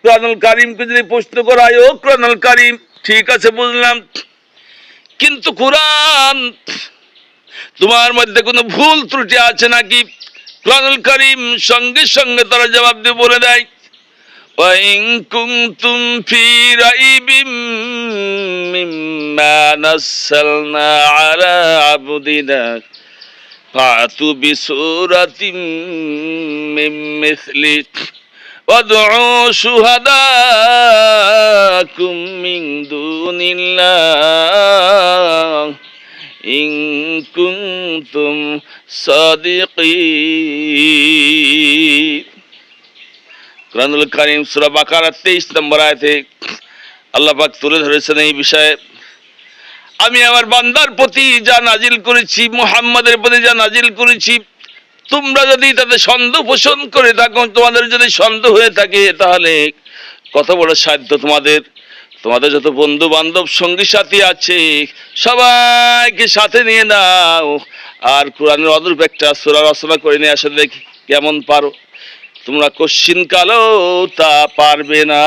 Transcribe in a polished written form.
কোরআনুল কারীমকে যদি প্রশ্ন করা হয়, ও কোরআনুল কারীম, ঠিক আছে বুঝলাম, কিন্তু কোরআন তোমার মধ্যে কোনো ভুল ত্রুটি আছে নাকি? কোরআনুল কারীম সঙ্গে সঙ্গে তারা জবাব দিয়ে বলে দেয়, وَإِن كُنتُمْ فِي رَيْبٍ مِّمَّا نَزَّلْنَا عَلَى عَبْدِنَا فَأْتُوا بِسُورَةٍ مِّن مِّثْلِهِ وَادْعُوا شُهَدَاءَكُم مِّن دُونِ اللَّهِ إِن كُنتُمْ صَادِقِينَ। কুরআনুল কারীম সূরা বাকারা 23 নম্বর আয়াতে আল্লাহ পাক তুলে ধরেছেন এই বিষয়ে, আমি আমার বান্দার প্রতি যা নাজিল করেছি, মুহাম্মাদের প্রতি যা নাজিল করেছি, তোমরা যদি তাতে সন্দেহ পোষণ করে থাকো, তোমাদের যদি সন্দেহ হয়ে থাকে, তাহলে কত বড় সাধ্য তোমাদের, তোমাদের যত বন্ধু বান্ধব সঙ্গী সাথী আছে সবাইকে সাথে নিয়ে নাও, আর কোরআনের অনুরূপ একটা সূরা রচনা করে নিয়ে আসলে দেখি কেমন পারো। তোমরা কশ্চিন কালেও তা পারবে না।